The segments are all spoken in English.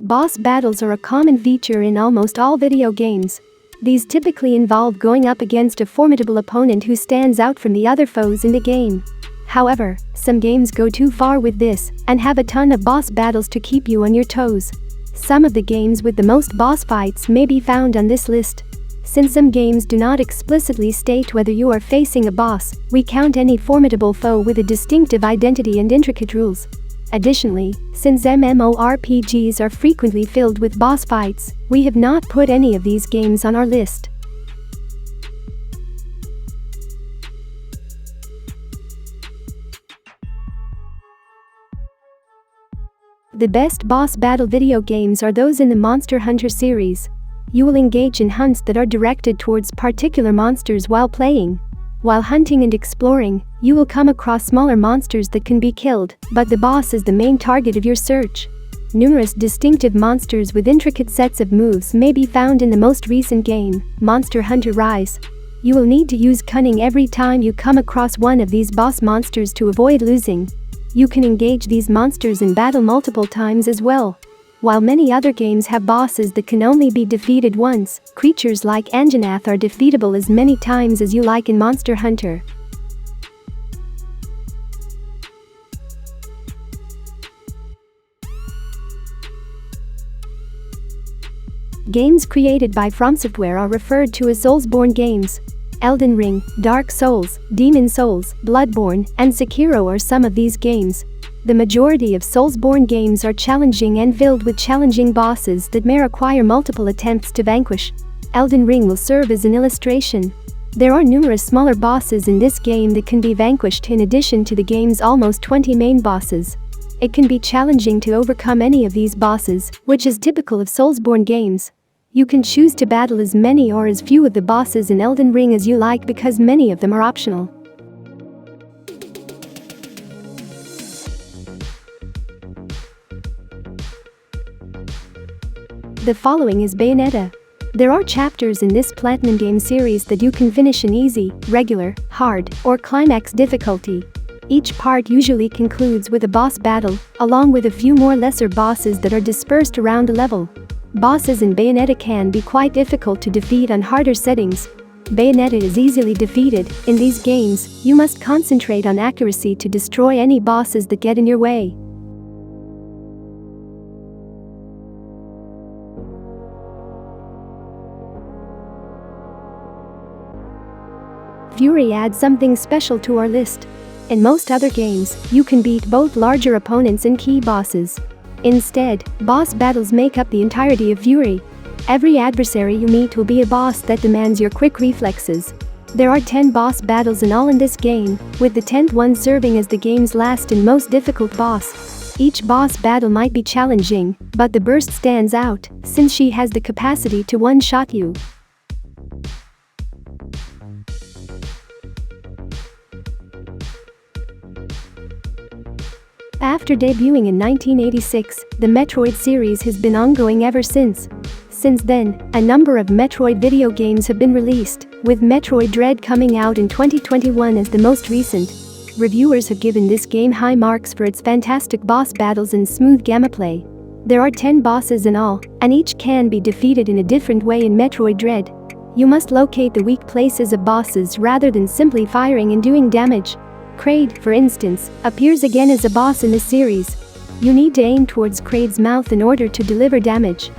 Boss battles are a common feature in almost all video games. These typically involve going up against a formidable opponent who stands out from the other foes in the game. However, some games go too far with this and have a ton of boss battles to keep you on your toes. Some of the games with the most boss fights may be found on this list. Since some games do not explicitly state whether you are facing a boss, we count any formidable foe with a distinctive identity and intricate rules. Additionally, since MMORPGs are frequently filled with boss fights, we have not put any of these games on our list. The best boss battle video games are those in the Monster Hunter series. You will engage in hunts that are directed towards particular monsters while playing. While hunting and exploring, you will come across smaller monsters that can be killed, but the boss is the main target of your search. Numerous distinctive monsters with intricate sets of moves may be found in the most recent game, Monster Hunter Rise. You will need to use cunning every time you come across one of these boss monsters to avoid losing. You can engage these monsters in battle multiple times as well. While many other games have bosses that can only be defeated once, creatures like Anjanath are defeatable as many times as you like in Monster Hunter. Games created by From Software are referred to as Soulsborne games. Elden Ring, Dark Souls, Demon Souls, Bloodborne, and Sekiro are some of these games. The majority of Soulsborne games are challenging and filled with challenging bosses that may require multiple attempts to vanquish. Elden Ring will serve as an illustration. There are numerous smaller bosses in this game that can be vanquished in addition to the game's almost 20 main bosses. It can be challenging to overcome any of these bosses, which is typical of Soulsborne games. You can choose to battle as many or as few of the bosses in Elden Ring as you like because many of them are optional. The following is Bayonetta. There are chapters in this Platinum game series that you can finish in easy, regular, hard, or climax difficulty. Each part usually concludes with a boss battle, along with a few more lesser bosses that are dispersed around the level. Bosses in Bayonetta can be quite difficult to defeat on harder settings. Bayonetta is easily defeated. In these games, you must concentrate on accuracy to destroy any bosses that get in your way. Furi adds something special to our list. In most other games, you can beat both larger opponents and key bosses. Instead, boss battles make up the entirety of Furi. Every adversary you meet will be a boss that demands your quick reflexes. There are 10 boss battles in all in this game, with the 10th one serving as the game's last and most difficult boss. Each boss battle might be challenging, but the burst stands out, since she has the capacity to one-shot you. After debuting in 1986, the Metroid series has been ongoing ever since. Since then, a number of Metroid video games have been released, with Metroid Dread coming out in 2021 as the most recent. Reviewers have given this game high marks for its fantastic boss battles and smooth gameplay. There are 10 bosses in all, and each can be defeated in a different way in Metroid Dread. You must locate the weak places of bosses rather than simply firing and doing damage. Kraid, for instance, appears again as a boss in the series. You need to aim towards Kraid's mouth in order to deliver damage.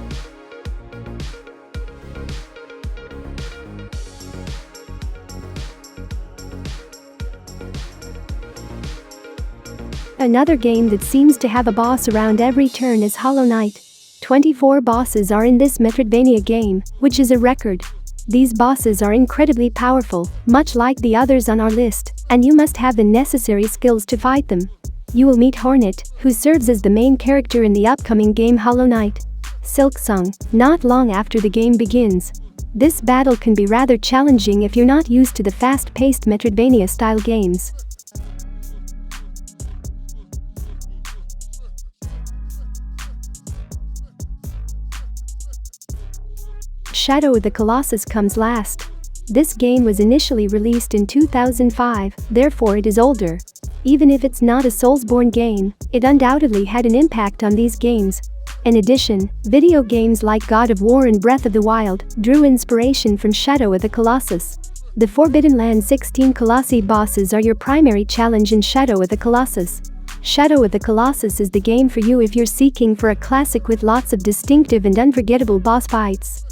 Another game that seems to have a boss around every turn is Hollow Knight. 24 bosses are in this Metroidvania game, which is a record. These bosses are incredibly powerful, much like the others on our list, and you must have the necessary skills to fight them. You will meet Hornet, who serves as the main character in the upcoming game Hollow Knight. Silksong, not long after the game begins. This battle can be rather challenging if you're not used to the fast-paced Metroidvania-style games. Shadow of the Colossus comes last. This game was initially released in 2005, therefore it is older. Even if it's not a Soulsborne game, it undoubtedly had an impact on these games. In addition, video games like God of War and Breath of the Wild drew inspiration from Shadow of the Colossus. The Forbidden Land 16 Colossi bosses are your primary challenge in Shadow of the Colossus. Shadow of the Colossus is the game for you if you're seeking for a classic with lots of distinctive and unforgettable boss fights.